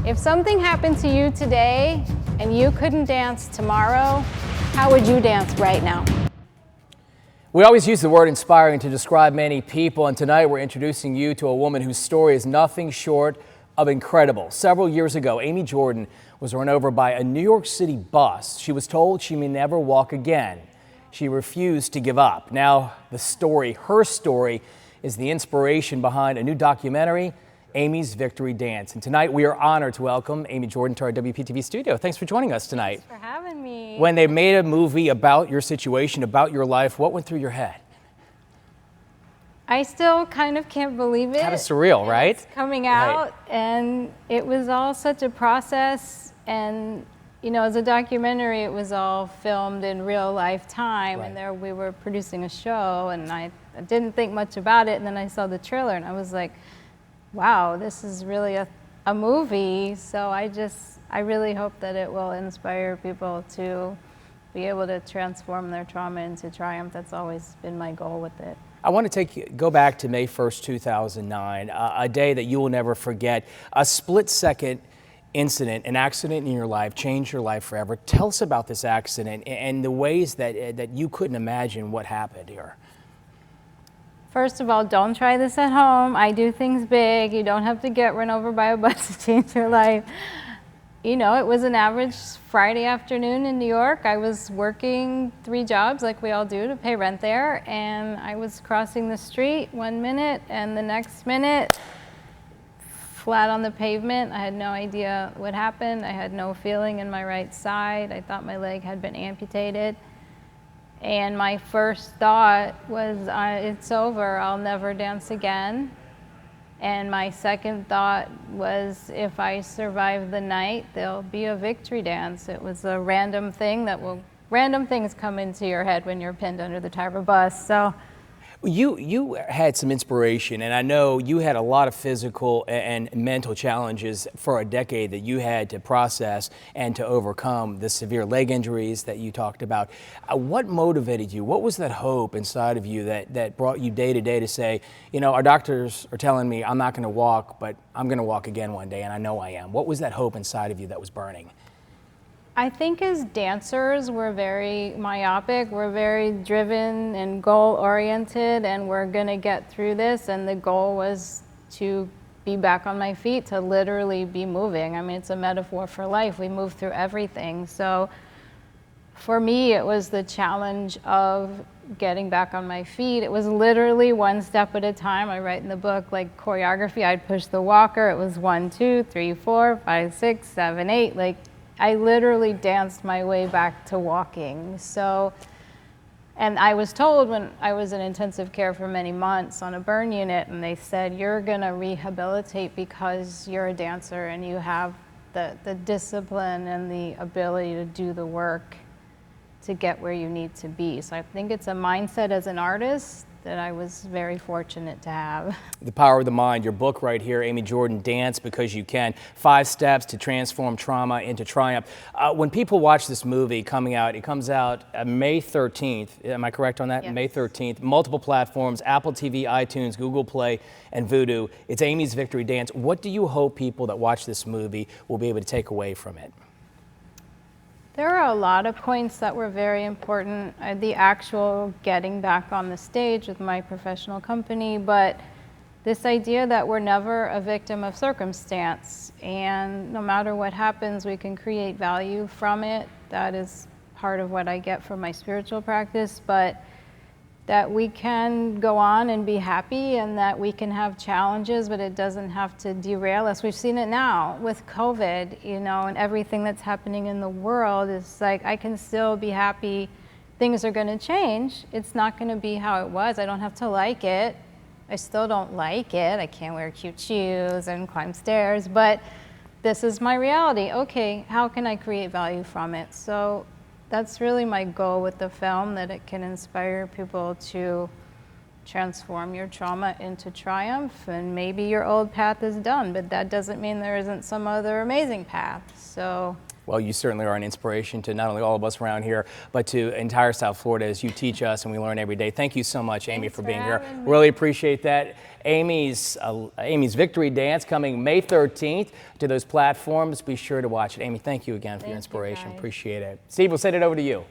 If something happened to you today and you couldn't dance tomorrow, how would you dance right now? We always use the word inspiring to describe many people, and tonight we're introducing you to a woman whose story is nothing short of incredible. Several years ago, Amy Jordan was run over by a New York City bus. She was told she may never walk again. She refused to give up. Now, her story, is the inspiration behind a new documentary, Amy's Victory Dance. And tonight we are honored to welcome Amy Jordan to our WPTV studio. Thanks for joining us tonight. Thanks for having me. When they made a movie about your situation, about your life, what went through your head? I still kind of can't believe it. Kind of surreal, right? It's coming out, and it was all such a process. And you know, as a documentary, it was all filmed in real life time, and there we were producing a show, and I didn't think much about it. And then I saw the trailer, and I was like, wow, this is really a movie. So I really hope that it will inspire people to be able to transform their trauma into triumph. That's always been my goal with it. I want to go back to May 1st, 2009, a day that you will never forget. A split-second incident, an accident in your life, changed your life forever. Tell us about this accident and the ways that you couldn't imagine what happened here. First of all, don't try this at home. I do things big. You don't have to get run over by a bus to change your life. You know, it was an average Friday afternoon in New York. I was working 3 jobs like we all do to pay rent there, and I was crossing the street 1 minute, and the next minute, flat on the pavement. I had no idea what happened. I had no feeling in my right side. I thought my leg had been amputated. And my first thought was, it's over, I'll never dance again. And my second thought was, if I survive the night, there'll be a victory dance. It was a random thing random things come into your head when you're pinned under the tire of a bus. So. You had some inspiration, and I know you had a lot of physical and mental challenges for a decade that you had to process and to overcome, the severe leg injuries that you talked about. What motivated you? What was that hope inside of you that brought you day to day to say, you know, our doctors are telling me I'm not going to walk, but I'm going to walk again one day, and I know I am. What was that hope inside of you that was burning? I think as dancers, we're very myopic, we're very driven and goal-oriented, and we're gonna get through this, and the goal was to be back on my feet, to literally be moving. I mean, it's a metaphor for life. We move through everything. So for me, it was the challenge of getting back on my feet. It was literally 1 step at a time. I write in the book, like choreography, I'd push the walker. It was 1, 2, 3, 4, 5, 6, 7, 8, like, I literally danced my way back to walking. So, and I was told when I was in intensive care for many months on a burn unit, and they said, you're gonna rehabilitate because you're a dancer and you have the discipline and the ability to do the work to get where you need to be. So I think it's a mindset as an artist that I was very fortunate to have. The Power of the Mind, your book right here, Amy Jordan, Dance Because You Can, 5 steps to transform trauma into triumph. When people watch this movie coming out, it comes out May 13th. Am I correct on that? Yes. May 13th. Multiple platforms, Apple TV, iTunes, Google Play, and Vudu. It's Amy's Victory Dance. What do you hope people that watch this movie will be able to take away from it? There are a lot of points that were very important. The actual getting back on the stage with my professional company, but this idea that we're never a victim of circumstance, and no matter what happens, we can create value from it. That is part of what I get from my spiritual practice, but that we can go on and be happy, and that we can have challenges, but it doesn't have to derail us. We've seen it now with COVID, you know, and everything that's happening in the world. It's like, I can still be happy. Things are gonna change. It's not gonna be how it was. I don't have to like it. I still don't like it. I can't wear cute shoes and climb stairs, but this is my reality. Okay, how can I create value from it? So that's really my goal with the film, that it can inspire people to transform your trauma into triumph. And maybe your old path is done, but that doesn't mean there isn't some other amazing path. So Well, you certainly are an inspiration to not only all of us around here, but to entire South Florida as you teach us and we learn every day. Thank you so much, Amy, for being here. Really appreciate that. Amy's Victory Dance coming May 13th to those platforms. Be sure to watch it. Amy, thank you again for your inspiration. Appreciate it. Steve, we'll send it over to you.